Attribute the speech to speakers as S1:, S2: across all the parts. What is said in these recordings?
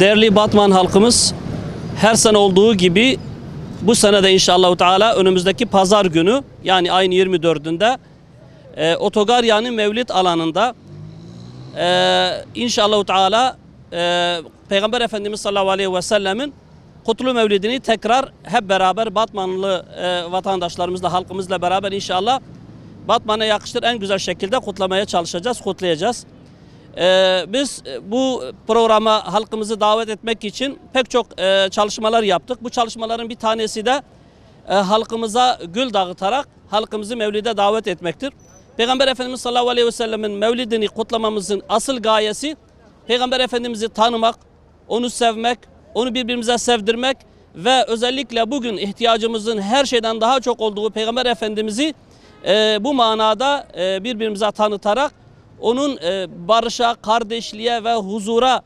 S1: Değerli Batman halkımız, her sene olduğu gibi bu sene de inşallah Teala önümüzdeki pazar günü, yani ayın 24'ünde Otogaryan'ın Mevlid alanında inşallah Teala Peygamber Efendimiz sallallahu aleyhi ve sellemin kutlu mevlidini tekrar hep beraber Batmanlı vatandaşlarımızla, halkımızla beraber inşallah Batman'a yakışır en güzel şekilde kutlamaya çalışacağız, kutlayacağız. Biz bu programa halkımızı davet etmek için pek çok çalışmalar yaptık. Bu çalışmaların bir tanesi de halkımıza gül dağıtarak halkımızı mevlide davet etmektir. Peygamber Efendimiz sallallahu aleyhi ve sellemin mevlidini kutlamamızın asıl gayesi Peygamber Efendimiz'i tanımak, onu sevmek, onu birbirimize sevdirmek ve özellikle bugün ihtiyacımızın her şeyden daha çok olduğu Peygamber Efendimiz'i bu manada birbirimize tanıtarak onun barışa, kardeşliğe ve huzura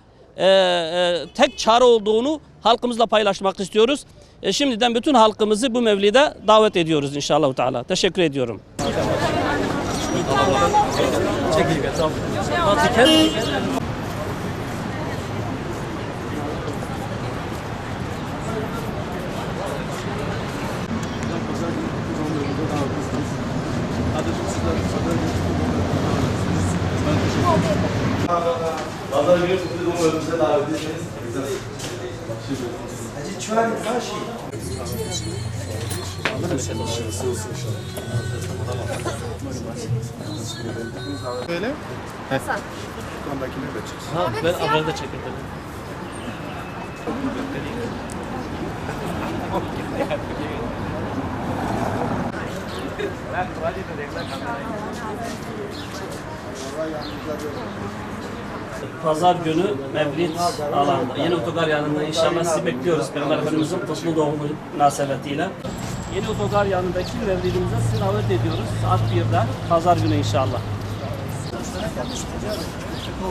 S1: tek çare olduğunu halkımızla paylaşmak istiyoruz. Şimdiden bütün halkımızı bu mevlide davet ediyoruz inşallah Teala. Teşekkür ediyorum.
S2: Pazar günü kutlu doğum önümüze davetlisiniz. Hacı çuval her şey.
S3: Böyle.
S4: Hasan.
S1: Ben haberde çekildim. Pazar günü Mevlid alanında, Yeni Otogaryan'ında inşallah sizi bekliyoruz. Peygamber Efendimiz'in kutlu doğumu münasebetiyle. Yeni Otogaryan'ındaki Mevlidimize sizi davet ediyoruz. Saat 1'de, Pazar günü inşallah.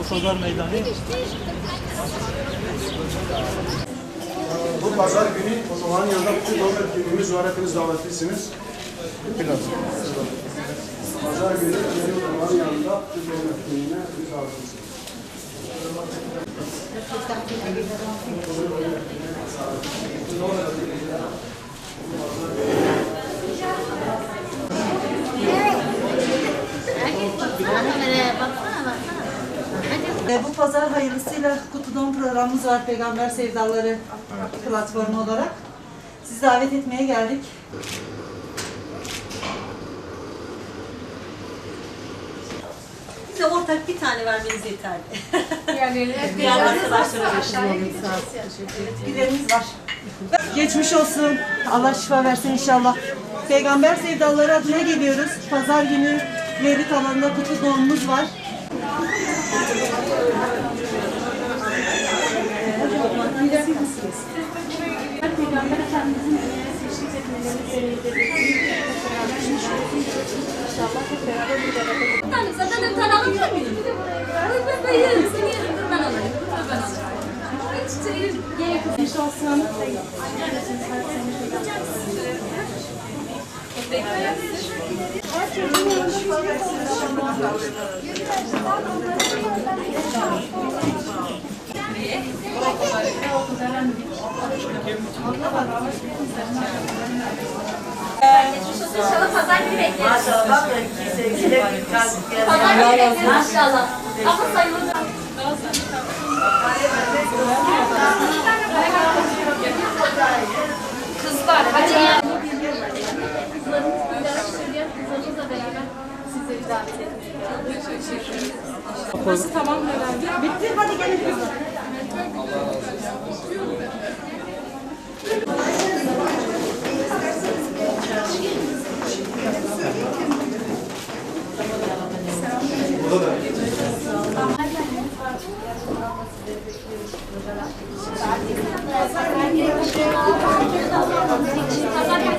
S1: Otogar meydanı.
S3: Bu pazar günü otobanın yanında bütün doğum etkinliğimiz var. Hepiniz davetlisiniz. Biraz. Pazar günü otobanın yanında bütün doğum etkinliğine hepiniz davetlisiniz.
S4: Bu pazar hayırlısıyla Kutlu Doğum programımız var Peygamber Sevdaları platformu olarak. Sizi davet etmeye geldik. Bize ortak bir tane vermeniz yeterli. Yani diğer arkadaşlara etkilerimiz var. Geçmiş olsun. Allah şifa versin inşallah. Peygamber Sevdaları adına geliyoruz. Pazar günü Mevlid alanında kutlu doğumumuz var.
S5: Peygamber Efendimiz'in teşrif etmelerini sevindirdik. İnşallah hep beraber bir arada.
S6: Zaten bir tane alabilir miyim? Ben yerim, seni yerim. Dur ben alayım. Dur ben alayım.
S5: Geçmiş olsun.
S6: Her türlü İnşallah pazar günü bekleriz.
S4: Maşallah sevgiyle bir kalp geldi.
S6: Pazar günü bekleriz inşallah. Ama sayılır. Kızlar hadi yani. Kızlarımızla beraber sizleri davet etmeye.
S5: Burası tamam herhalde.
S4: Bitti, hadi gelin kızlar.
S6: Pazar günü